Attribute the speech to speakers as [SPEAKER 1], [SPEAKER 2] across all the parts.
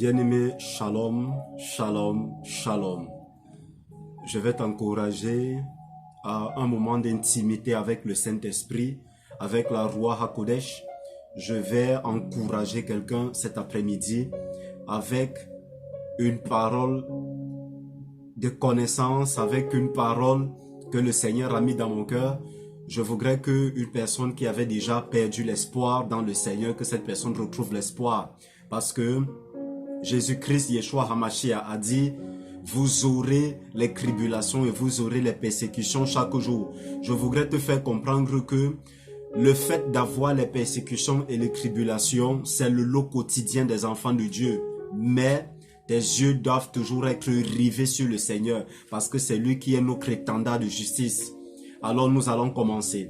[SPEAKER 1] Bien-aimé, shalom, shalom, shalom. Je vais t'encourager à un moment d'intimité avec le Saint-Esprit, avec la Roi HaKodesh. Je vais encourager quelqu'un cet après-midi avec une parole de connaissance, avec une parole que le Seigneur a mis dans mon cœur. Je voudrais qu'une personne qui avait déjà perdu l'espoir dans le Seigneur, que cette personne retrouve l'espoir. Parce que Jésus-Christ, Yeshua HaMashiach, a dit: vous aurez les tribulations et vous aurez les persécutions chaque jour. Je voudrais te faire comprendre que le fait d'avoir les persécutions et les tribulations, c'est le lot quotidien des enfants de Dieu. Mais tes yeux doivent toujours être rivés sur le Seigneur, parce que c'est lui qui est notre étendard de justice. Alors nous allons commencer.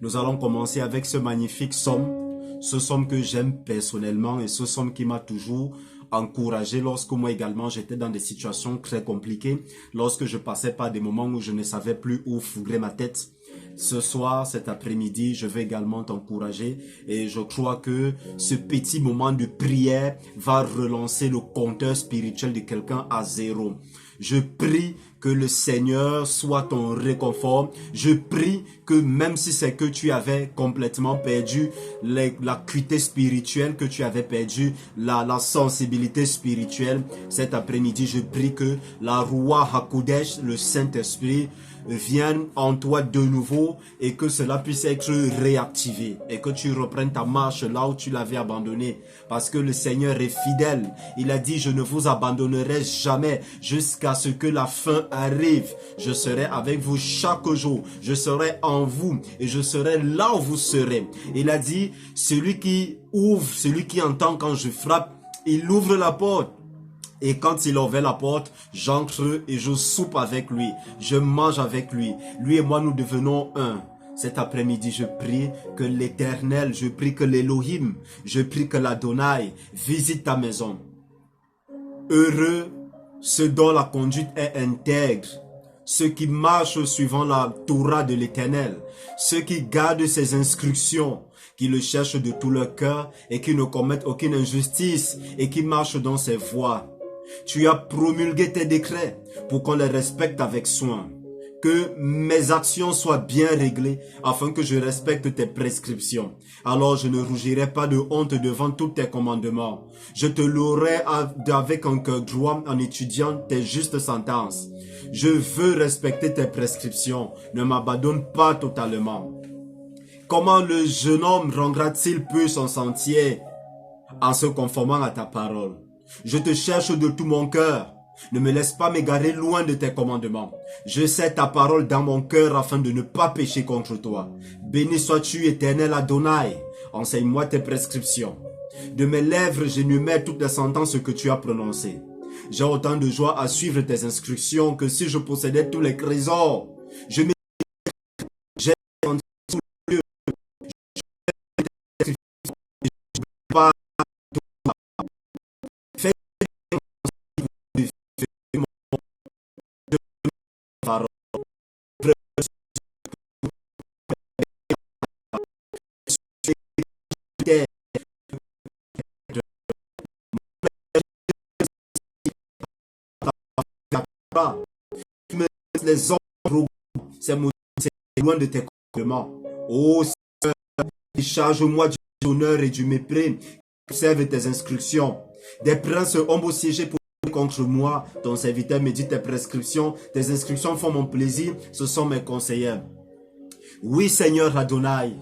[SPEAKER 1] Nous allons commencer avec ce magnifique psaume. Ce psaume que j'aime personnellement et ce psaume qui m'a toujours encouragé lorsque moi également j'étais dans des situations très compliquées, lorsque je passais par des moments où je ne savais plus où fourrer ma tête. Ce soir, cet après-midi, je vais également t'encourager et je crois que ce petit moment de prière va relancer le compteur spirituel de quelqu'un à zéro. Je prie que le Seigneur soit ton réconfort. Je prie que même si c'est que tu avais complètement perdu l'acuité spirituelle, que tu avais perdu la sensibilité spirituelle, cet après-midi, je prie que la Roi HaKodesh, le Saint-Esprit, vienne en toi de nouveau et que cela puisse être réactivé et que tu reprennes ta marche là où tu l'avais abandonné, parce que le Seigneur est fidèle. Il a dit: je ne vous abandonnerai jamais jusqu'à ce que la fin arrive. Je serai avec vous chaque jour, je serai en vous et je serai là où vous serez. Il a dit: celui qui ouvre, celui qui entend quand je frappe, il ouvre la porte. Et quand il ouvre la porte, j'entre et je soupe avec lui. Je mange avec lui. Lui et moi, nous devenons un. Cet après-midi, je prie que l'Éternel, je prie que l'Élohim, je prie que l'Adonai visite ta maison. Heureux ceux dont la conduite est intègre, ceux qui marchent suivant la Torah de l'Éternel, ceux qui gardent ses instructions, qui le cherchent de tout leur cœur et qui ne commettent aucune injustice et qui marchent dans ses voies. Tu as promulgué tes décrets pour qu'on les respecte avec soin. Que mes actions soient bien réglées afin que je respecte tes prescriptions. Alors je ne rougirai pas de honte devant tous tes commandements. Je te louerai avec un cœur droit en étudiant tes justes sentences. Je veux respecter tes prescriptions. Ne m'abandonne pas totalement. Comment le jeune homme rendra-t-il peu son sentier en se conformant à ta parole? Je te cherche de tout mon cœur. Ne me laisse pas m'égarer loin de tes commandements. Je sais ta parole dans mon cœur afin de ne pas pécher contre toi. Béni sois-tu, Éternel Adonai. Enseigne-moi tes prescriptions. De mes lèvres, j'énumère toutes les sentences que tu as prononcées. J'ai autant de joie à suivre tes instructions que si je possédais tous les trésors. Je me j'ai entendu sous le lieu. Pas fais parole. Les hommes, c'est loin de tes commandements. Oh Seigneur, décharge-moi du honneur et du mépris. Observe tes instructions. Des princes ont beau siéger pour contre moi. Ton serviteur me dit tes prescriptions. Tes instructions font mon plaisir. Ce sont mes conseillers. Oui Seigneur Adonai,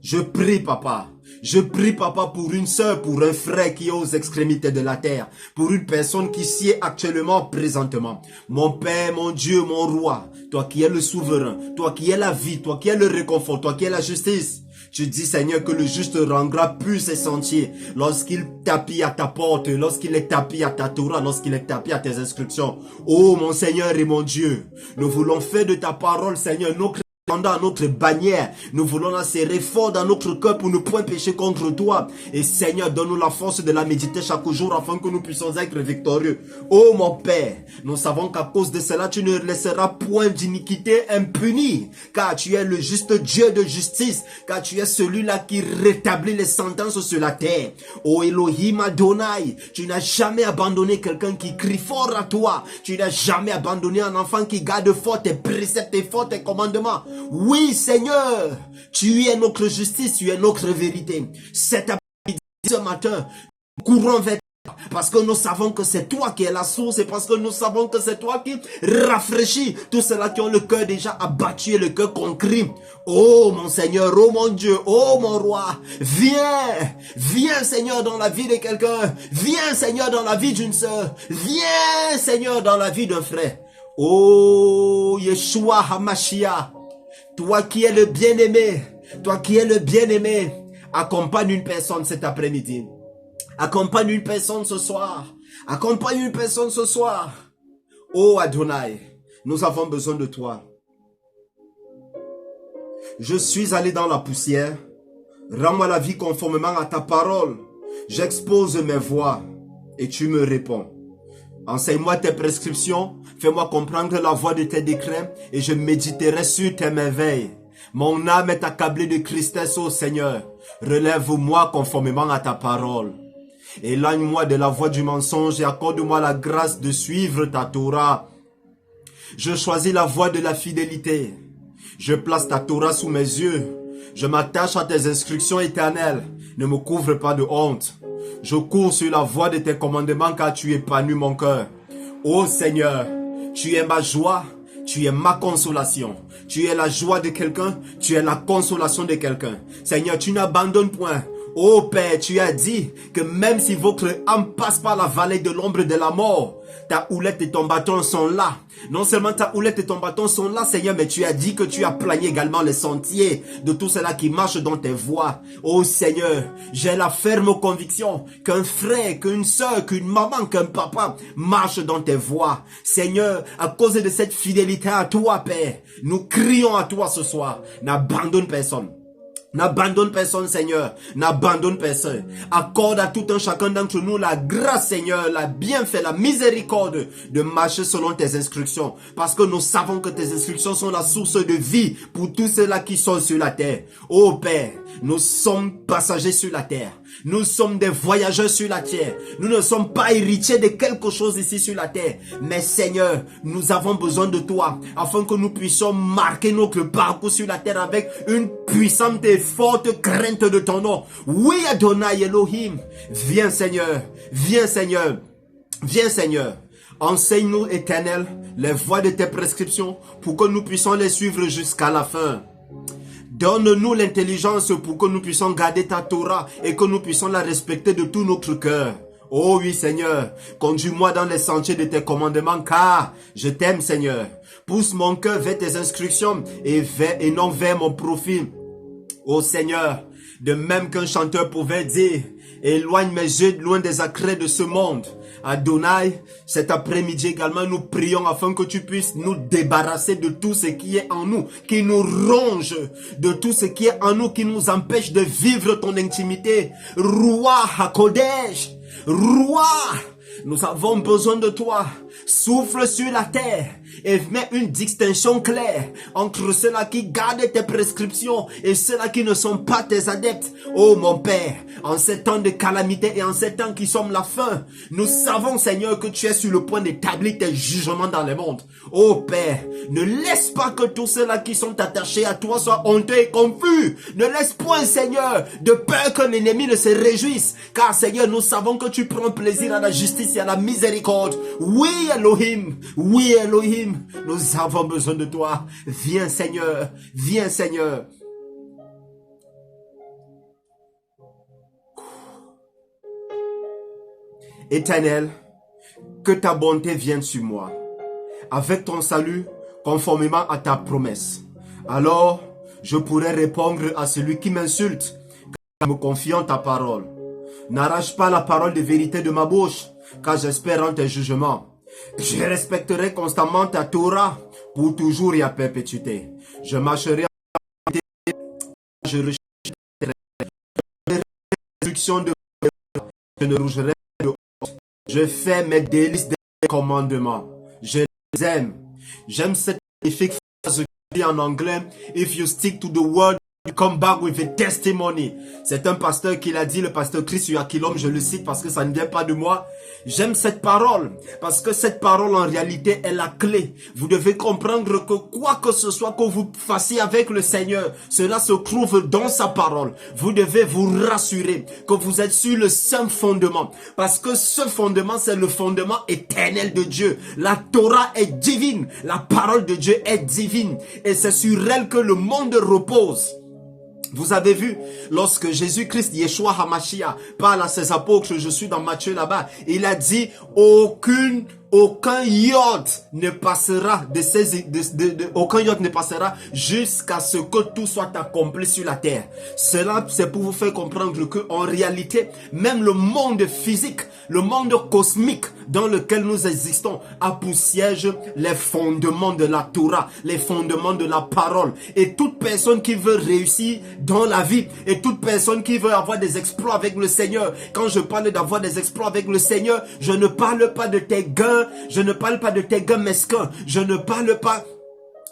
[SPEAKER 1] je prie papa. Je prie papa pour une sœur, pour un frère qui est aux extrémités de la terre, pour une personne qui s'y est actuellement, présentement. Mon Père, mon Dieu, mon Roi, toi qui es le souverain, toi qui es la vie, toi qui es le réconfort, toi qui es la justice. Tu dis Seigneur que le juste rendra plus ses sentiers lorsqu'il tapit à ta porte, lorsqu'il est tapis à ta Torah, lorsqu'il est tapis à tes instructions. Oh mon Seigneur et mon Dieu, nous voulons faire de ta parole Seigneur nos à notre bannière. Nous voulons la serrer fort dans notre cœur pour ne point pécher contre toi. Et Seigneur, donne-nous la force de la méditer chaque jour afin que nous puissions être victorieux. Oh mon Père, nous savons qu'à cause de cela, tu ne laisseras point d'iniquité impunie. Car tu es le juste Dieu de justice. Car tu es celui-là qui rétablit les sentences sur la terre. Oh Elohim Adonai, tu n'as jamais abandonné quelqu'un qui crie fort à toi. Tu n'as jamais abandonné un enfant qui garde fort tes préceptes et fort tes commandements. Oui, Seigneur, tu es notre justice, tu es notre vérité. Cet après-midi, ce matin, courons vers toi, parce que nous savons que c'est toi qui es la source et parce que nous savons que c'est toi qui rafraîchis tous ceux-là qui ont le cœur déjà abattu et le cœur conquis. Oh mon Seigneur, oh mon Dieu, oh mon roi, viens Seigneur dans la vie de quelqu'un, viens Seigneur dans la vie d'une sœur, viens Seigneur dans la vie d'un frère. Oh Yeshua HaMashiach, toi qui es le bien-aimé, accompagne une personne cet après-midi. Accompagne une personne ce soir. Accompagne une personne ce soir. Oh Adonai, nous avons besoin de toi. Je suis allé dans la poussière. Rends-moi la vie conformément à ta parole. J'expose mes voies et tu me réponds. Enseigne-moi tes prescriptions, fais-moi comprendre la voie de tes décrets et je méditerai sur tes merveilles. Mon âme est accablée de tristesse, ô Seigneur. Relève-moi conformément à ta parole. Éloigne-moi de la voie du mensonge et accorde-moi la grâce de suivre ta Torah. Je choisis la voie de la fidélité. Je place ta Torah sous mes yeux. Je m'attache à tes instructions éternelles. Ne me couvre pas de honte. Je cours sur la voie de tes commandements car tu épanouis mon cœur. Ô Seigneur, tu es ma joie, tu es ma consolation. Tu es la joie de quelqu'un, tu es la consolation de quelqu'un. Seigneur, tu n'abandonnes point. Ô Père, tu as dit que même si votre âme passe par la vallée de l'ombre de la mort, ta houlette et ton bâton sont là. Non seulement ta houlette et ton bâton sont là, Seigneur, mais tu as dit que tu as plané également les sentiers de tous ceux-là qui marchent dans tes voies. Oh Seigneur, j'ai la ferme conviction qu'un frère, qu'une soeur, qu'une maman, qu'un papa marche dans tes voies. Seigneur, à cause de cette fidélité à toi, Père, nous crions à toi ce soir. N'abandonne personne. N'abandonne personne, Seigneur. N'abandonne personne. Accorde à tout un chacun d'entre nous la grâce, Seigneur, la bienfait, la miséricorde de marcher selon tes instructions. Parce que nous savons que tes instructions sont la source de vie pour tous ceux-là qui sont sur la terre. Oh Père, nous sommes passagers sur la terre. Nous sommes des voyageurs sur la terre. Nous ne sommes pas héritiers de quelque chose ici sur la terre. Mais Seigneur, nous avons besoin de toi afin que nous puissions marquer notre parcours sur la terre avec une puissante et forte crainte de ton nom. Oui, Adonai Elohim. Viens Seigneur, viens Seigneur, viens Seigneur. Enseigne-nous, Éternel, les voies de tes prescriptions pour que nous puissions les suivre jusqu'à la fin. Donne-nous l'intelligence pour que nous puissions garder ta Torah et que nous puissions la respecter de tout notre cœur. Oh oui Seigneur, conduis-moi dans les sentiers de tes commandements car je t'aime Seigneur. Pousse mon cœur vers tes instructions et non vers mon profit. Oh Seigneur, de même qu'un chanteur pouvait dire, éloigne mes yeux loin des accrets de ce monde. Adonai, cet après-midi également, nous prions afin que tu puisses nous débarrasser de tout ce qui est en nous, qui nous ronge, de tout ce qui est en nous, qui nous empêche de vivre ton intimité. Roi HaKodesh, Roi, nous avons besoin de toi. Souffle sur la terre et mets une distinction claire entre ceux-là qui gardent tes prescriptions et ceux-là qui ne sont pas tes adeptes. Oh mon Père, en ces temps de calamité et en ces temps qui sont la fin, nous savons Seigneur que tu es sur le point d'établir tes jugements dans le monde. Oh Père, ne laisse pas que tous ceux-là qui sont attachés à toi soient honteux et confus. Ne laisse point Seigneur de peur que l'ennemi ne se réjouisse. Car Seigneur, nous savons que tu prends plaisir à la justice et à la miséricorde. Oui Elohim, oui Elohim, nous avons besoin de toi. Viens Seigneur, viens Seigneur. Éternel, que ta bonté vienne sur moi, avec ton salut, conformément à ta promesse. Alors, je pourrai répondre à celui qui m'insulte, car me confiant ta parole. N'arrache pas la parole de vérité de ma bouche, car j'espère en tes jugements. Je respecterai constamment ta Torah pour toujours et à perpétuité. Je marcherai je recherche les instructions de je ne rougerai de honte. Je fais mes délices des commandements. Je les aime. J'aime cette magnifique phrase qui dit en anglais, if you stick to the word, you come back with a testimony. C'est un pasteur qui l'a dit, le pasteur Chris Uakilom, je le cite parce que ça ne vient pas de moi. J'aime cette parole parce que cette parole en réalité est la clé. Vous devez comprendre que quoi que ce soit que vous fassiez avec le Seigneur, cela se trouve dans sa parole. Vous devez vous rassurer que vous êtes sur le saint fondement parce que ce fondement, c'est le fondement éternel de Dieu. La Torah est divine, la parole de Dieu est divine et c'est sur elle que le monde repose. Vous avez vu, lorsque Jésus-Christ, Yeshua HaMashiach, parle à ses apôtres, je suis dans Matthieu là-bas, il a dit, aucun yacht ne passera aucun yacht ne passera jusqu'à ce que tout soit accompli sur la terre. Cela, c'est pour vous faire comprendre que, en réalité, même le monde physique, le monde cosmique dans lequel nous existons, a pour siège les fondements de la Torah, les fondements de la parole. Et toute personne qui veut réussir dans la vie, et toute personne qui veut avoir des exploits avec le Seigneur, quand je parle d'avoir des exploits avec le Seigneur, je ne parle pas de tes gains, je ne parle pas de tes gains mesquins, je ne parle pas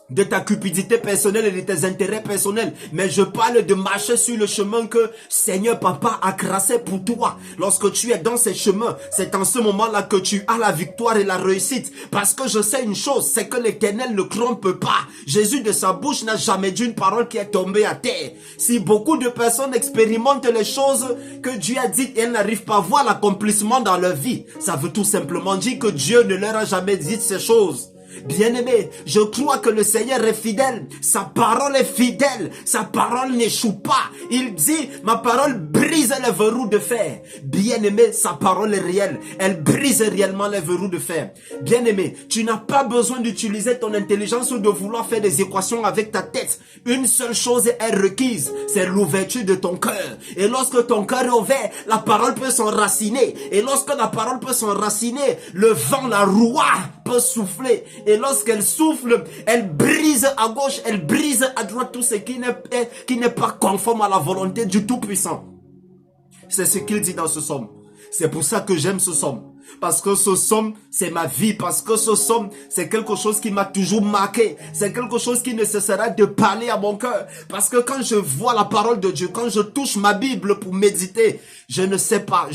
[SPEAKER 1] de ta cupidité personnelle et de tes intérêts personnels, mais je parle de marcher sur le chemin que Seigneur Papa a tracé pour toi. Lorsque tu es dans ces chemins, c'est en ce moment-là que tu as la victoire et la réussite, parce que je sais une chose, c'est que l'Éternel ne trompe pas. Jésus de sa bouche n'a jamais dit une parole qui est tombée à terre. Si beaucoup de personnes expérimentent les choses que Dieu a dites et elles n'arrivent pas à voir l'accomplissement dans leur vie, ça veut tout simplement dire que Dieu ne leur a jamais dit ces choses. Bien-aimé, je crois que le Seigneur est fidèle. Sa parole est fidèle. Sa parole n'échoue pas. Il dit, ma parole brise les verrous de fer. Bien-aimé, sa parole est réelle. Elle brise réellement les verrous de fer. Bien-aimé, tu n'as pas besoin d'utiliser ton intelligence ou de vouloir faire des équations avec ta tête. Une seule chose est requise, c'est l'ouverture de ton cœur. Et lorsque ton cœur est ouvert, la parole peut s'enraciner. Et lorsque la parole peut s'enraciner, le vent, la roue peut souffler. Et lorsqu'elle souffle, elle brise à gauche, elle brise à droite tout ce qui n'est pas conforme à la volonté du Tout-Puissant. C'est ce qu'il dit dans ce psaume. C'est pour ça que j'aime ce psaume. Parce que ce psaume, c'est ma vie. Parce que ce psaume, c'est quelque chose qui m'a toujours marqué. C'est quelque chose qui ne cessera de parler à mon cœur. Parce que quand je vois la parole de Dieu, quand je touche ma Bible pour méditer, je ne sais pas.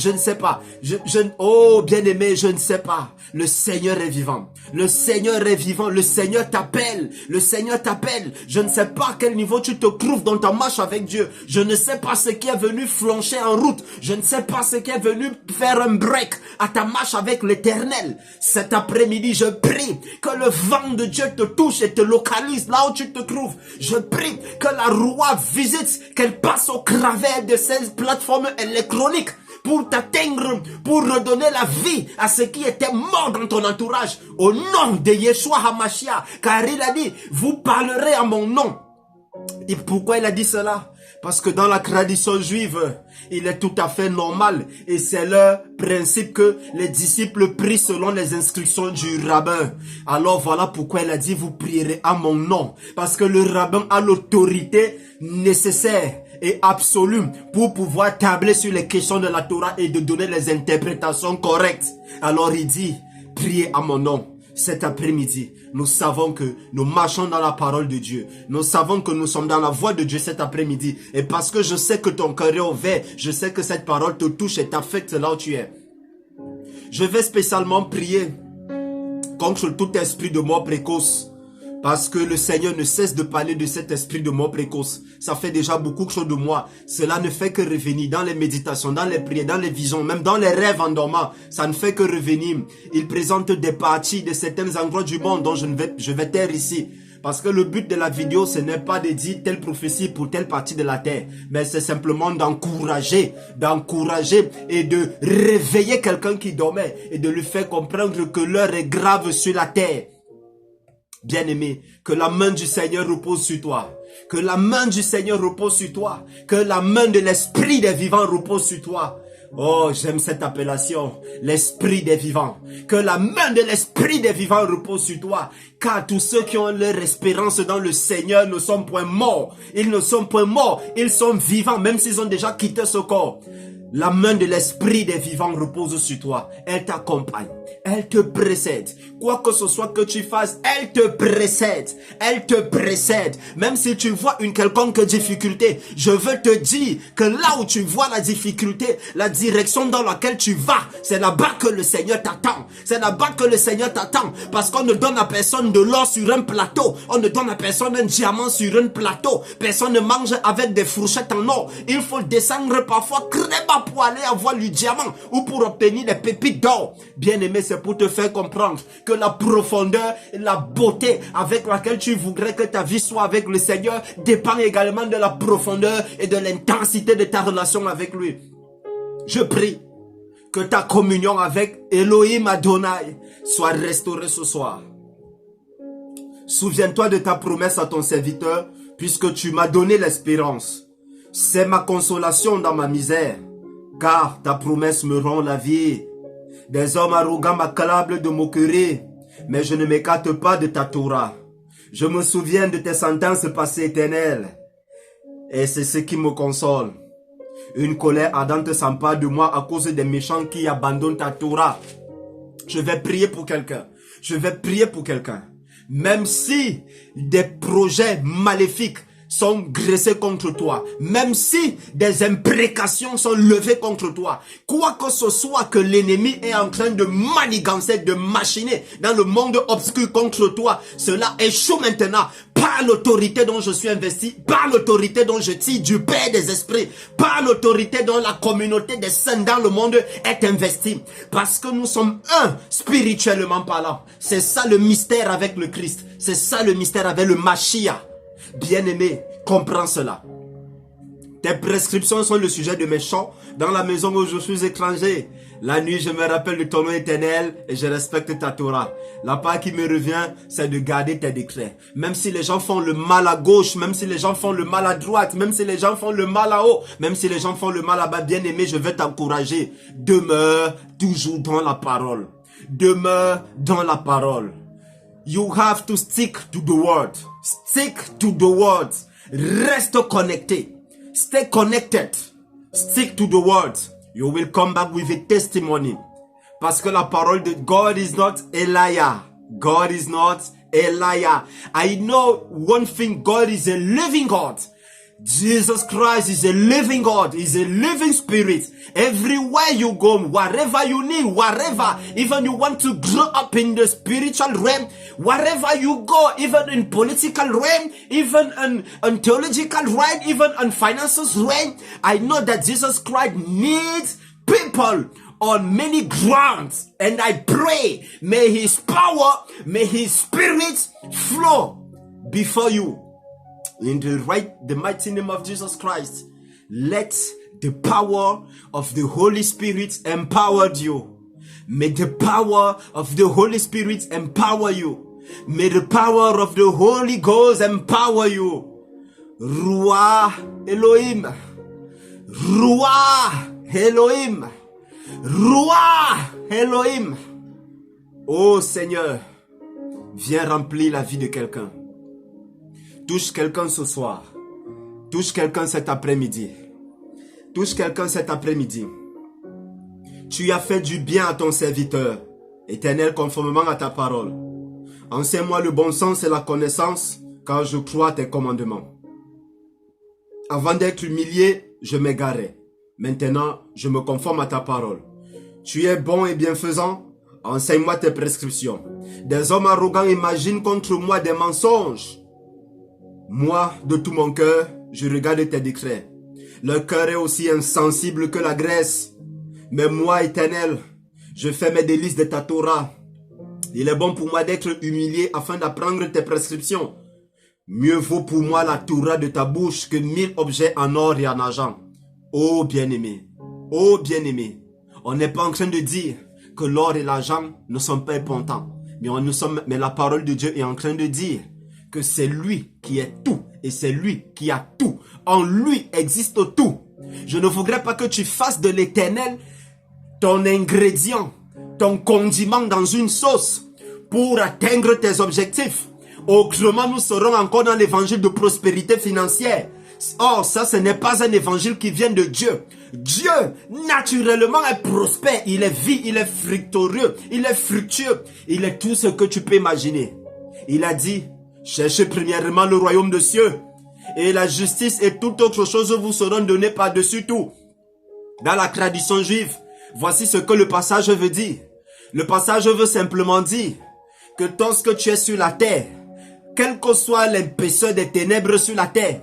[SPEAKER 1] Oh, bien-aimé, je ne sais pas. Le Seigneur est vivant. Le Seigneur est vivant. Le Seigneur t'appelle. Le Seigneur t'appelle. Je ne sais pas à quel niveau tu te trouves dans ta marche avec Dieu. Je ne sais pas ce qui est venu flancher en route. Je ne sais pas ce qui est venu faire un break à ta marche avec l'Éternel. Cet après-midi, je prie que le vent de Dieu te touche et te localise là où tu te trouves. Je prie que la roue visite, qu'elle passe au travers de ces plateformes électroniques pour t'atteindre, pour redonner la vie à ce qui était mort dans ton entourage. Au nom de Yeshua HaMashiach, car il a dit, vous parlerez à mon nom. Et pourquoi il a dit cela? Parce que dans la tradition juive, il est tout à fait normal et c'est leur principe que les disciples prient selon les instructions du rabbin. Alors voilà pourquoi il a dit vous prierez à mon nom. Parce que le rabbin a l'autorité nécessaire et absolue pour pouvoir tabler sur les questions de la Torah et de donner les interprétations correctes. Alors il dit priez à mon nom. Cet après-midi, nous savons que nous marchons dans la parole de Dieu. Nous savons que nous sommes dans la voie de Dieu cet après-midi. Et parce que je sais que ton cœur est ouvert, je sais que cette parole te touche et t'affecte là où tu es. Je vais spécialement prier contre tout esprit de mort précoce. Parce que le Seigneur ne cesse de parler de cet esprit de mort précoce. Ça fait déjà beaucoup de choses de moi. Cela ne fait que revenir dans les méditations, dans les prières, dans les visions, même dans les rêves en dormant. Ça ne fait que revenir. Il présente des parties de certains endroits du monde dont je vais taire ici. Parce que le but de la vidéo, ce n'est pas de dire telle prophétie pour telle partie de la terre. Mais c'est simplement d'encourager et de réveiller quelqu'un qui dormait. Et de lui faire comprendre que l'heure est grave sur la terre. Bien-aimé, que la main du Seigneur repose sur toi. Que la main du Seigneur repose sur toi. Que la main de l'Esprit des vivants repose sur toi. Oh, j'aime cette appellation, l'esprit des vivants. Que la main de l'esprit des vivants repose sur toi. Car tous ceux qui ont leur espérance dans le Seigneur ne sont point morts. Ils ne sont point morts, ils sont vivants, même s'ils ont déjà quitté ce corps. La main de l'esprit des vivants repose sur toi. Elle t'accompagne. Elle te précède. Quoi que ce soit que tu fasses, elle te précède. Elle te précède. Même si tu vois une quelconque difficulté, je veux te dire que là où tu vois la difficulté, la direction dans laquelle tu vas, c'est là-bas que le Seigneur t'attend. C'est là-bas que le Seigneur t'attend. Parce qu'on ne donne à personne de l'or sur un plateau. On ne donne à personne un diamant sur un plateau. Personne ne mange avec des fourchettes en or. Il faut descendre parfois crème pour aller avoir le diamant ou pour obtenir des pépites d'or. Bien aimé, c'est pour te faire comprendre que la profondeur et la beauté avec laquelle tu voudrais que ta vie soit avec le Seigneur dépend également de la profondeur et de l'intensité de ta relation avec lui. Je prie que ta communion avec Elohim Adonai soit restaurée ce soir. Souviens-toi de ta promesse à ton serviteur, puisque tu m'as donné l'espérance. C'est ma consolation dans ma misère, car ta promesse me rend la vie. Des hommes arrogants m'acclament de moquerie, mais je ne m'écarte pas de ta Torah. Je me souviens de tes sentences passées éternelles, et c'est ce qui me console. Une colère ardente s'empare de moi à cause des méchants qui abandonnent ta Torah. Je vais prier pour quelqu'un. Je vais prier pour quelqu'un. Même si des projets maléfiques sont dressés contre toi, même si des imprécations sont levées contre toi, quoi que ce soit que l'ennemi est en train de manigancer, de machiner dans le monde obscur contre toi, cela échoue maintenant par l'autorité dont je suis investi, par l'autorité dont je tire du Père des esprits, par l'autorité dont la communauté des saints dans le monde est investie, parce que nous sommes un spirituellement parlant. C'est ça le mystère avec le Christ, c'est ça le mystère avec le Mashiach. Bien-aimé, comprends cela. Tes prescriptions sont le sujet de mes chants dans la maison où je suis étranger. La nuit, je me rappelle de ton nom éternel et je respecte ta Torah. La part qui me revient, c'est de garder tes décrets. Même si les gens font le mal à gauche, même si les gens font le mal à droite, même si les gens font le mal à haut, même si les gens font le mal à bas, bien-aimé, je vais t'encourager. Demeure toujours dans la parole. Demeure dans la parole. You have to stick to the word. Stick to the word. Reste connecté. Stay connected. Stick to the word. You will come back with a testimony. Parce que la parole de God is not a liar. God is not a liar. I know one thing. God is a living God. Jesus Christ is a living God. He's a living spirit. Everywhere you go, wherever you need, wherever, even you want to grow up in the spiritual realm, wherever you go, even in political realm, even in theological realm, even in finances realm, I know that Jesus Christ needs people on many grounds. And I pray, may his power, may his spirit flow before you. In the mighty name of Jesus Christ, let the power of the Holy Spirit empower you. May the power of the Holy Spirit empower you. May the power of the Holy Ghost empower you. Ruah Elohim. Ruah Elohim. Ruah Elohim. Oh Seigneur, viens remplir la vie de quelqu'un. Touche quelqu'un ce soir. Touche quelqu'un cet après-midi. Touche quelqu'un cet après-midi. Tu as fait du bien à ton serviteur, Éternel, conformément à ta parole. Enseigne-moi le bon sens et la connaissance, car je crois à tes commandements. Avant d'être humilié, je m'égarais. Maintenant, je me conforme à ta parole. Tu es bon et bienfaisant. Enseigne-moi tes prescriptions. Des hommes arrogants imaginent contre moi des mensonges. Moi, de tout mon cœur, je regarde tes décrets. Leur cœur est aussi insensible que la graisse. Mais moi, Éternel, je fais mes délices de ta Torah. Il est bon pour moi d'être humilié afin d'apprendre tes prescriptions. Mieux vaut pour moi la Torah de ta bouche que 1000 objets en or et en argent. Oh bien-aimé, on n'est pas en train de dire que l'or et l'argent ne sont pas importants. Mais la parole de Dieu est en train de dire que c'est lui qui est tout et c'est lui qui a tout. En lui existe tout. Je ne voudrais pas que tu fasses de l'Éternel ton ingrédient, ton condiment dans une sauce pour atteindre tes objectifs. Autrement, nous serons encore dans l'évangile de prospérité financière. Or, ça, ce n'est pas un évangile qui vient de Dieu. Dieu, naturellement, est prospère. Il est vie, il est fructueux, il est fructueux. Il est tout ce que tu peux imaginer. Il a dit, cherchez premièrement le royaume de cieux. Et la justice et toute autre chose vous seront données par-dessus tout. Dans la tradition juive, voici ce que le passage veut dire. Le passage veut simplement dire que lorsque tu es sur la terre, quelle que soit l'épaisseur des ténèbres sur la terre,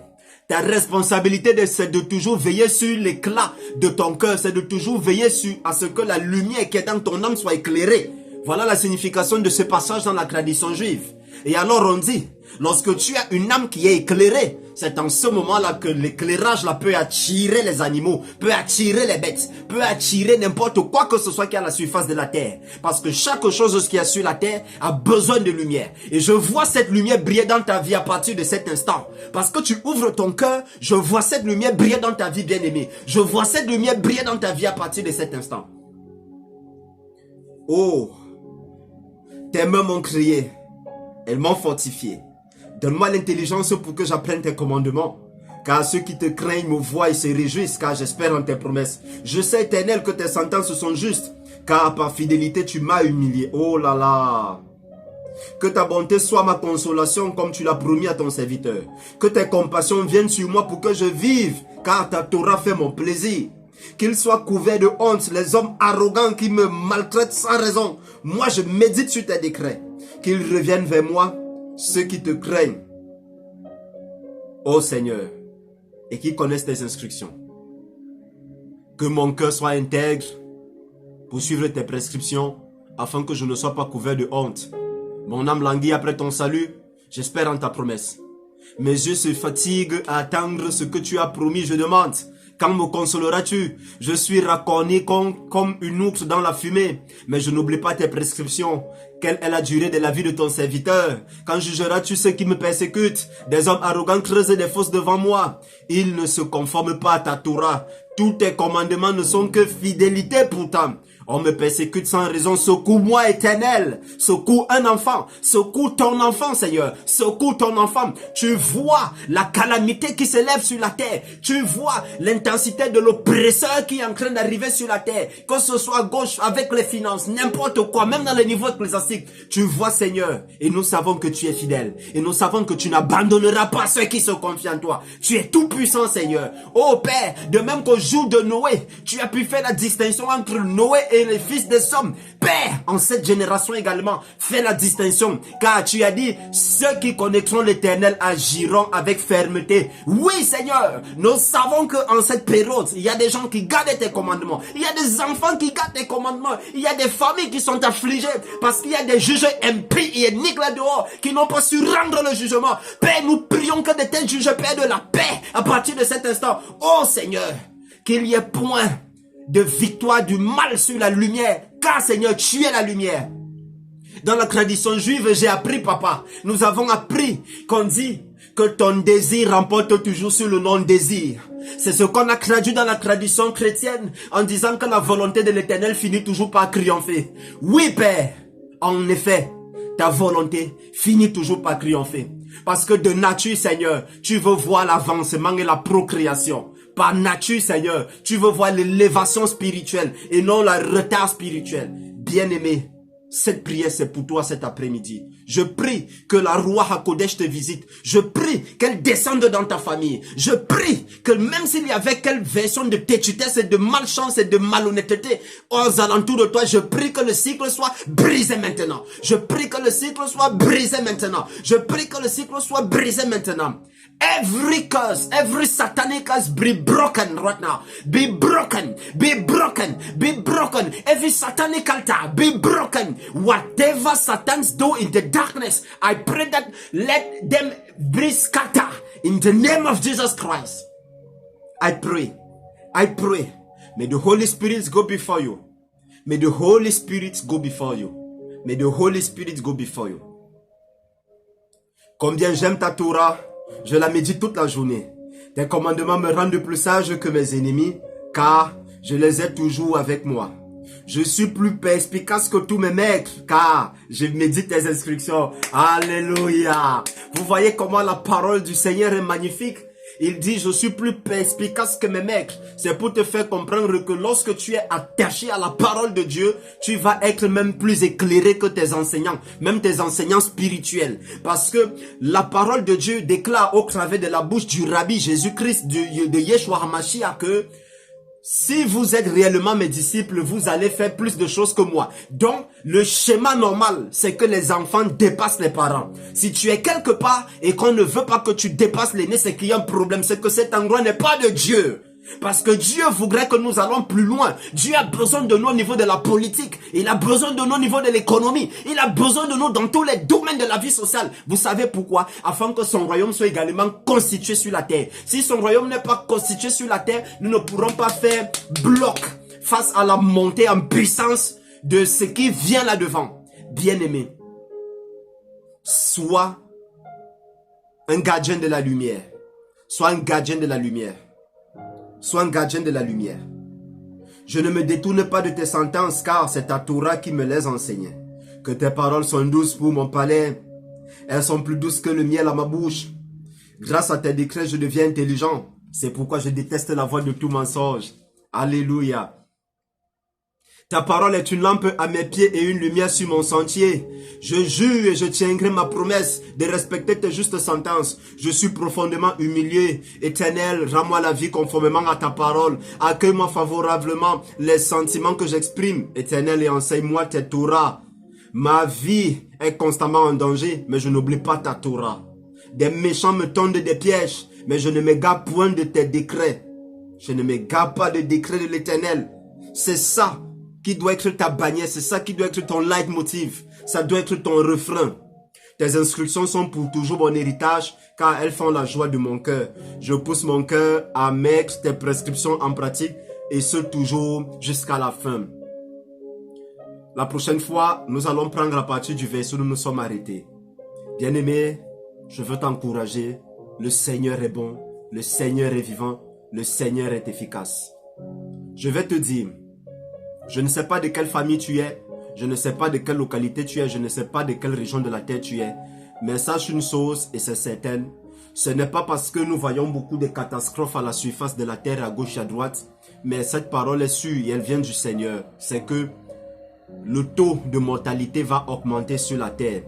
[SPEAKER 1] ta responsabilité, c'est de toujours veiller sur l'éclat de ton cœur. C'est de toujours veiller à ce que la lumière qui est dans ton âme soit éclairée. Voilà la signification de ce passage dans la tradition juive. Et alors on dit, lorsque tu as une âme qui est éclairée, c'est en ce moment-là que l'éclairage là peut attirer les animaux, peut attirer les bêtes, peut attirer n'importe quoi que ce soit qui est à la surface de la terre. Parce que chaque chose qui est sur la terre a besoin de lumière. Et je vois cette lumière briller dans ta vie à partir de cet instant. Parce que tu ouvres ton cœur, je vois cette lumière briller dans ta vie, bien-aimée. Je vois cette lumière briller dans ta vie à partir de cet instant. Oh, tes mains m'ont crié. Elles m'ont fortifié. Donne-moi l'intelligence pour que j'apprenne tes commandements. Car ceux qui te craignent me voient et se réjouissent, car j'espère en tes promesses. Je sais, Éternel, que tes sentences sont justes, car par fidélité tu m'as humilié. Oh là là! Que ta bonté soit ma consolation comme tu l'as promis à ton serviteur. Que tes compassions viennent sur moi pour que je vive, car ta Torah fait mon plaisir. Qu'ils soient couverts de honte, les hommes arrogants qui me maltraitent sans raison. Moi, je médite sur tes décrets. Qu'ils reviennent vers moi, ceux qui te craignent, ô Seigneur, et qui connaissent tes instructions. Que mon cœur soit intègre pour suivre tes prescriptions, afin que je ne sois pas couvert de honte. Mon âme languit après ton salut, j'espère en ta promesse. Mes yeux se fatiguent à attendre ce que tu as promis, je demande. Quand me consoleras-tu? Je suis racorni comme une outre dans la fumée. Mais je n'oublie pas tes prescriptions. Quelle est la durée de la vie de ton serviteur? Quand jugeras-tu ceux qui me persécutent? Des hommes arrogants creusent des fosses devant moi. Ils ne se conforment pas à ta Torah. Tous tes commandements ne sont que fidélité pourtant. On me persécute sans raison. Secoue-moi, Éternel. Secoue un enfant. Secoue ton enfant, Seigneur. Secoue ton enfant. Tu vois la calamité qui s'élève sur la terre. Tu vois l'intensité de l'oppresseur qui est en train d'arriver sur la terre. Que ce soit à gauche, avec les finances, n'importe quoi, même dans les niveaux ecclésiastiques. Tu vois, Seigneur. Et nous savons que tu es fidèle. Et nous savons que tu n'abandonneras pas ceux qui se confient en toi. Tu es tout puissant, Seigneur. Oh Père, de même qu'au jour de Noé, tu as pu faire la distinction entre Noé et les fils des hommes. Père, en cette génération également, fais la distinction. Car tu as dit, ceux qui connaîtront l'Éternel agiront avec fermeté. Oui, Seigneur, nous savons qu'en cette période, il y a des gens qui gardent tes commandements. Il y a des enfants qui gardent tes commandements. Il y a des familles qui sont affligées parce qu'il y a des juges impies et iniques là dehors qui n'ont pas su rendre le jugement. Père, nous prions que de tels juges perdent la paix à partir de cet instant. Oh Seigneur, qu'il y ait point de victoire du mal sur la lumière, car Seigneur, tu es la lumière. Dans la tradition juive, j'ai appris, papa, nous avons appris qu'on dit que ton désir remporte toujours sur le non-désir. C'est ce qu'on a traduit dans la tradition chrétienne en disant que la volonté de l'Éternel finit toujours par triompher. Oui, Père, en effet, ta volonté finit toujours par triompher. Parce que de nature, Seigneur, tu veux voir l'avancement et la procréation. Par nature, Seigneur, tu veux voir l'élévation spirituelle et non le retard spirituel. Bien-aimé, cette prière, c'est pour toi cet après-midi. Je prie que la Roi HaKodesh te visite. Je prie qu'elle descende dans ta famille. Je prie que même s'il y avait quelle version de têtutesse et de malchance et de malhonnêteté aux alentours de toi, je prie que le cycle soit brisé maintenant. Je prie que le cycle soit brisé maintenant. Je prie que le cycle soit brisé maintenant. Every curse, every satanic curse be broken right now. Be broken, be broken, be broken. Every satanic altar be broken. Whatever Satans do in the darkness, I pray that let them be scattered in the name of Jesus Christ. I pray. May the Holy Spirit go before you. May the Holy Spirit go before you. May the Holy Spirit go before you. Combien j'aime ta Torah. Je la médite toute la journée. Tes commandements me rendent plus sage que mes ennemis, car je les ai toujours avec moi. Je suis plus perspicace que tous mes maîtres, car je médite tes instructions. Alléluia. Vous voyez comment la parole du Seigneur est magnifique. Il dit, je suis plus perspicace que mes maîtres. C'est pour te faire comprendre que lorsque tu es attaché à la parole de Dieu, tu vas être même plus éclairé que tes enseignants, même tes enseignants spirituels. Parce que la parole de Dieu déclare au travers de la bouche du Rabbi Jésus-Christ, de Yeshua HaMashiach, que si vous êtes réellement mes disciples, vous allez faire plus de choses que moi. Donc, le schéma normal, c'est que les enfants dépassent les parents. Si tu es quelque part et qu'on ne veut pas que tu dépasses l'aîné, c'est qu'il y a un problème. C'est que cet endroit n'est pas de Dieu. Parce que Dieu voudrait que nous allons plus loin. Dieu a besoin de nous au niveau de la politique. Il a besoin de nous au niveau de l'économie. Il a besoin de nous dans tous les domaines de la vie sociale. Vous savez pourquoi? Afin que son royaume soit également constitué sur la terre. Si son royaume n'est pas constitué sur la terre, nous ne pourrons pas faire bloc face à la montée en puissance de ce qui vient là-devant. Bien-aimé, sois un gardien de la lumière. Sois un gardien de la lumière. Sois un gardien de la lumière. Je ne me détourne pas de tes sentences, car c'est ta Torah qui me les enseigne. Que tes paroles sont douces pour mon palais. Elles sont plus douces que le miel à ma bouche. Grâce à tes décrets, je deviens intelligent. C'est pourquoi je déteste la voix de tout mensonge. Alléluia. Ta parole est une lampe à mes pieds et une lumière sur mon sentier. Je jure et je tiendrai ma promesse de respecter tes justes sentences. Je suis profondément humilié. Éternel, rends-moi la vie conformément à ta parole. Accueille-moi favorablement les sentiments que j'exprime. Éternel, et enseigne-moi tes Torah. Ma vie est constamment en danger, mais je n'oublie pas ta Torah. Des méchants me tendent des pièges, mais je ne m'égare point de tes décrets. Je ne m'égare pas des décrets de l'Éternel. C'est ça qui doit être ta bannière, c'est ça qui doit être ton leitmotiv, ça doit être ton refrain. Tes instructions sont pour toujours mon héritage, car elles font la joie de mon cœur. Je pousse mon cœur à mettre tes prescriptions en pratique, et ce toujours jusqu'à la fin. La prochaine fois, nous allons prendre à partir du verset où nous nous sommes arrêtés. Bien-aimé, je veux t'encourager, le Seigneur est bon, le Seigneur est vivant, le Seigneur est efficace. Je vais te dire, je ne sais pas de quelle famille tu es, je ne sais pas de quelle localité tu es, je ne sais pas de quelle région de la terre tu es, mais sache une chose et c'est certain, ce n'est pas parce que nous voyons beaucoup de catastrophes à la surface de la terre à gauche et à droite, mais cette parole est sûre et elle vient du Seigneur, c'est que le taux de mortalité va augmenter sur la terre.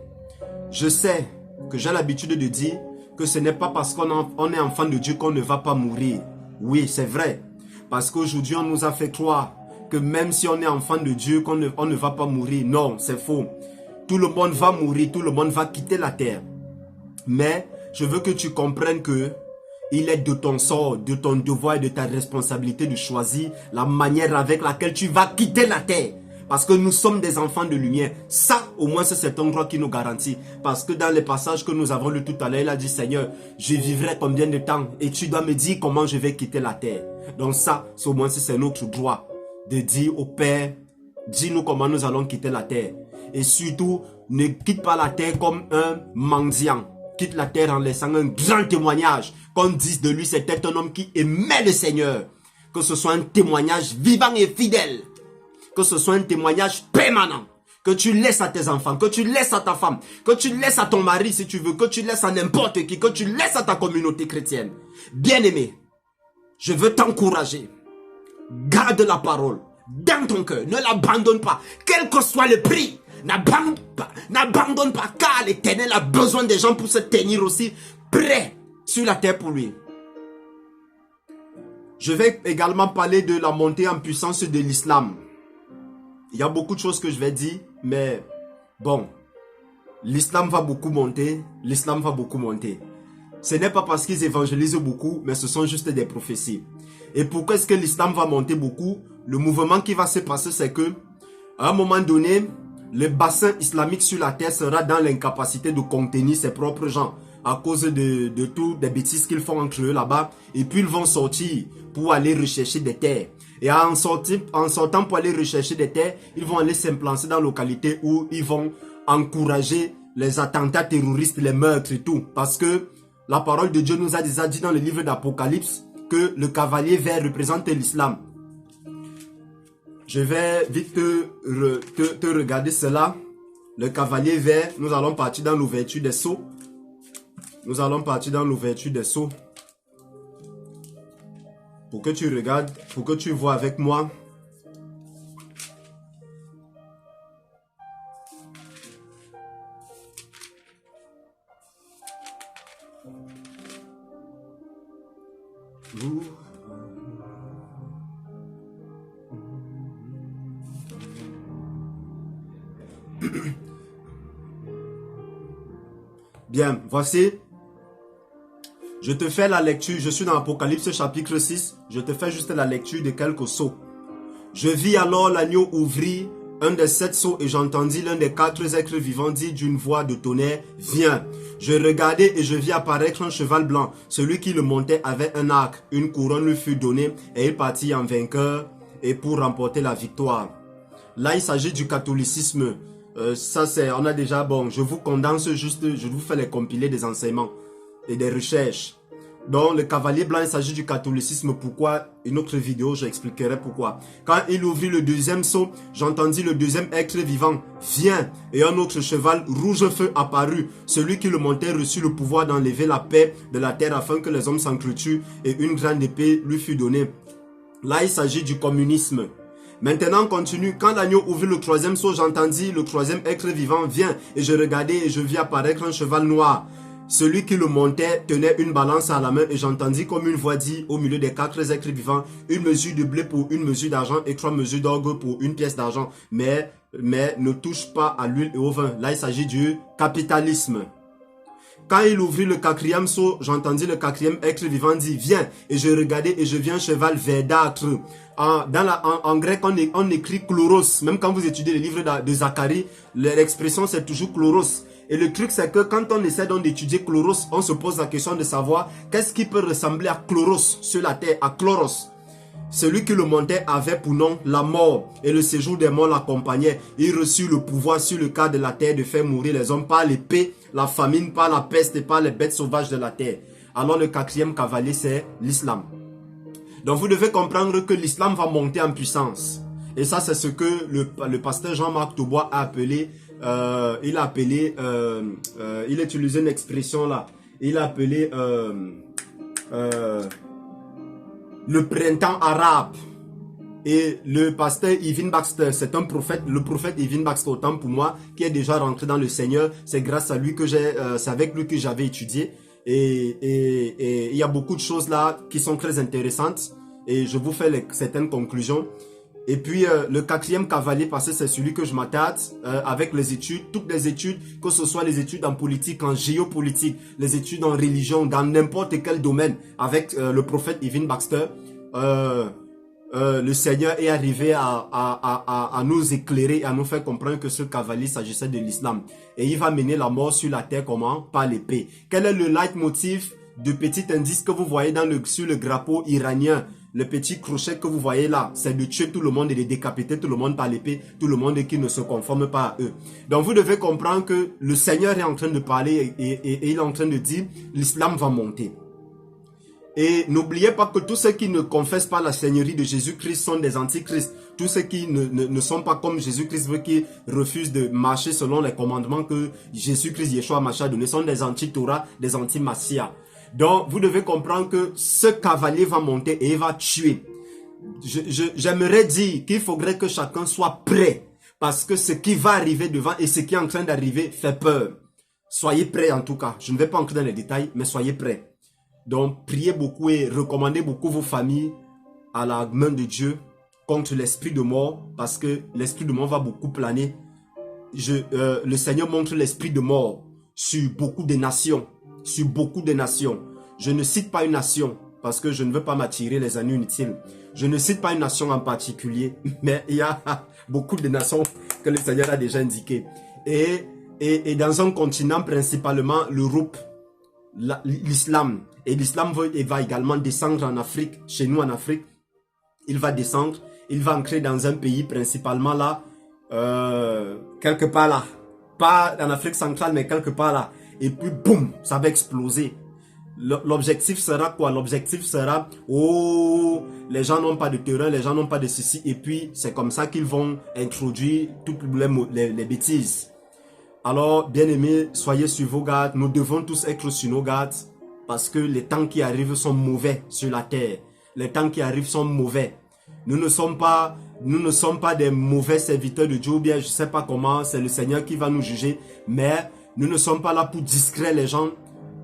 [SPEAKER 1] Je sais que j'ai l'habitude de dire que ce n'est pas parce qu'on est enfant de Dieu qu'on ne va pas mourir. Oui, c'est vrai, parce qu'aujourd'hui on nous a fait croire que même si on est enfant de Dieu, on ne va pas mourir. Non, c'est faux. Tout le monde va mourir, tout le monde va quitter la terre. Mais je veux que tu comprennes que il est de ton sort, de ton devoir et de ta responsabilité de choisir la manière avec laquelle tu vas quitter la terre. Parce que nous sommes des enfants de lumière. Ça, au moins, c'est un droit qui nous garantit. Parce que dans les passages que nous avons lu tout à l'heure, il a dit, Seigneur, je vivrai combien de temps? Et tu dois me dire comment je vais quitter la terre. Donc ça, au moins, c'est notre droit de dire au Père, dis-nous comment nous allons quitter la terre. Et surtout, ne quitte pas la terre comme un mendiant. Quitte la terre en laissant un grand témoignage. Qu'on dise de lui, c'était un homme qui aimait le Seigneur. Que ce soit un témoignage vivant et fidèle. Que ce soit un témoignage permanent. Que tu laisses à tes enfants, que tu laisses à ta femme, que tu laisses à ton mari si tu veux, que tu laisses à n'importe qui, que tu laisses à ta communauté chrétienne. Bien-aimé, je veux t'encourager. Garde la parole dans ton cœur. Ne l'abandonne pas. Quel que soit le prix. N'abandonne pas. Car l'Éternel a besoin des gens pour se tenir aussi prêts sur la terre pour lui. Je vais également parler de la montée en puissance de l'islam. Il y a beaucoup de choses que je vais dire. Mais bon. L'islam va beaucoup monter. L'islam va beaucoup monter. Ce n'est pas parce qu'ils évangélisent beaucoup. Mais ce sont juste des prophéties. Et pourquoi est-ce que l'islam va monter beaucoup? Le mouvement qui va se passer, c'est que à un moment donné, le bassin islamique sur la terre sera dans l'incapacité de contenir ses propres gens à cause de toutes les bêtises qu'ils font entre eux là-bas. Et puis ils vont sortir pour aller rechercher des terres. Et en sortant pour aller rechercher des terres, ils vont aller s'implanter dans la localité où ils vont encourager les attentats terroristes, les meurtres et tout. Parce que La parole de Dieu nous a déjà dit dans le livre d'Apocalypse que le cavalier vert représente l'islam. Je vais vite te regarder cela. Le cavalier vert, nous allons partir dans l'ouverture des sceaux. Nous allons partir dans l'ouverture des sceaux. Pour que tu regardes, pour que tu vois avec moi. Bien, voici. Je te fais la lecture. Je suis dans Apocalypse chapitre 6. Je te fais juste la lecture de quelques sceaux. Je vis alors l'agneau ouvrir un des 7 sceaux et j'entendis l'un des 4 êtres vivants dire d'une voix de tonnerre, viens. Je regardai et je vis apparaître un cheval blanc. Celui qui le montait avait un arc. Une couronne lui fut donnée et il partit en vainqueur et pour remporter la victoire. Là, il s'agit du catholicisme. Ça c'est, on a déjà, bon, je vous condense juste, je vous fais les compilés des enseignements et des recherches. Donc le cavalier blanc, il s'agit du catholicisme. Pourquoi? Une autre vidéo, j'expliquerai pourquoi. Quand il ouvrit le deuxième sceau, j'entendis le deuxième être vivant, viens, et un autre cheval rouge feu apparut. Celui qui le montait reçut le pouvoir d'enlever la paix de la terre afin que les hommes s'entretuent et une grande épée lui fut donnée. Là, il s'agit du communisme. Maintenant, on continue. Quand l'agneau ouvrit le troisième sceau, j'entendis le troisième être vivant, viens, et je regardai et je vis apparaître un cheval noir. Celui qui le montait tenait une balance à la main et j'entendis comme une voix dire au milieu des 4 êtres vivants, une mesure de blé pour une mesure d'argent et 3 mesures d'orgue pour une pièce d'argent. Mais ne touche pas à l'huile et au vin. Là, il s'agit du capitalisme. Quand il ouvrit le 4e sceau, j'entendis le 4e être vivant dire, viens. Et je regardai et je vis un cheval verdâtre. En grec, on écrit chloros. Même quand vous étudiez les livres de Zacharie, l'expression c'est toujours chloros. Et le truc c'est que quand on essaie donc d'étudier chloros, on se pose la question de savoir qu'est-ce qui peut ressembler à chloros sur la terre, à chloros. Celui qui le montait avait pour nom la mort et le séjour des morts l'accompagnait. Il reçut le pouvoir sur le cas de la terre de faire mourir les hommes par l'épée, la famine, par la peste et par les bêtes sauvages de la terre. Alors le 4e cavalier c'est l'islam. Donc vous devez comprendre que l'islam va monter en puissance. Et ça c'est ce que le pasteur Jean-Marc Toubois a appelé, il a utilisé une expression là, il a appelé le printemps arabe. Et le pasteur Irving Baxter, c'est un prophète, le prophète Irving Baxter, autant pour moi, qui est déjà rentré dans le Seigneur. C'est grâce à lui que c'est avec lui que j'avais étudié. Et il y a beaucoup de choses là qui sont très intéressantes. Et je vous fais certaines conclusions. Et puis le 4e cavalier, parce que c'est celui que je m'attarde, avec les études, toutes les études, que ce soit les études en politique, en géopolitique, les études en religion, dans n'importe quel domaine, avec le prophète Irving Baxter, le Seigneur est arrivé à nous éclairer, à nous faire comprendre que ce cavalier s'agissait de l'islam. Et il va mener la mort sur la terre comment? Par l'épée. Quel est le leitmotiv du petit indice que vous voyez sur le drapeau iranien? Le petit crochet que vous voyez là, c'est de tuer tout le monde et de décapiter tout le monde par l'épée, tout le monde qui ne se conforme pas à eux. Donc vous devez comprendre que le Seigneur est en train de parler et il est en train de dire, l'islam va monter. Et n'oubliez pas que tous ceux qui ne confessent pas la Seigneurie de Jésus-Christ sont des antichrists. Tous ceux qui ne sont pas comme Jésus-Christ, qui refusent de marcher selon les commandements que Jésus-Christ, Yeshua Mashiach a donnés, sont des anti-Torah, des anti-Massia. Donc, vous devez comprendre que ce cavalier va monter et il va tuer. J'aimerais dire qu'il faudrait que chacun soit prêt. Parce que ce qui va arriver devant et ce qui est en train d'arriver fait peur. Soyez prêts en tout cas. Je ne vais pas entrer dans les détails, mais soyez prêts. Donc, priez beaucoup et recommandez beaucoup vos familles à la main de Dieu contre l'esprit de mort. Parce que l'esprit de mort va beaucoup planer. Le Seigneur montre l'esprit de mort sur beaucoup de nations. Sur beaucoup de nations. Je ne cite pas une nation parce que je ne veux pas m'attirer les années inutiles. Je ne cite pas une nation en particulier, mais il y a beaucoup de nations que le Seigneur a déjà indiquées. Et dans un continent, principalement l'Europe, l'islam. Et l'islam va également descendre en Afrique, chez nous en Afrique. Il va descendre, il va entrer dans un pays principalement là, quelque part là. Pas en Afrique centrale, mais quelque part là. Et puis boum, ça va exploser. L'objectif sera quoi? L'objectif sera, oh, les gens n'ont pas de terrain, les gens n'ont pas de ceci, et puis c'est comme ça qu'ils vont introduire toutes les bêtises. Alors, bien aimés, soyez sur vos gardes, nous devons tous être sur nos gardes, parce que les temps qui arrivent sont mauvais sur la terre. Les temps qui arrivent sont mauvais. Nous ne sommes pas des mauvais serviteurs de Dieu, ou bien je ne sais pas comment, c'est le Seigneur qui va nous juger, mais nous ne sommes pas là pour distraire les gens.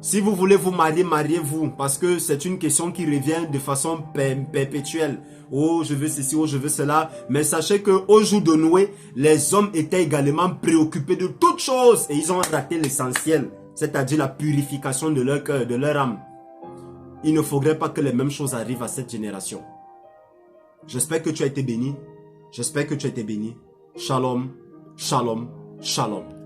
[SPEAKER 1] Si vous voulez vous marier, mariez-vous, parce que c'est une question qui revient de façon perpétuelle. Oh, je veux ceci, oh, je veux cela. Mais sachez qu'au jour de Noé, les hommes étaient également préoccupés de toutes choses et ils ont raté l'essentiel, c'est-à-dire la purification de leur cœur, de leur âme. Il ne faudrait pas que les mêmes choses arrivent à cette génération. J'espère que tu as été béni. J'espère que tu as été béni. Shalom, shalom, shalom.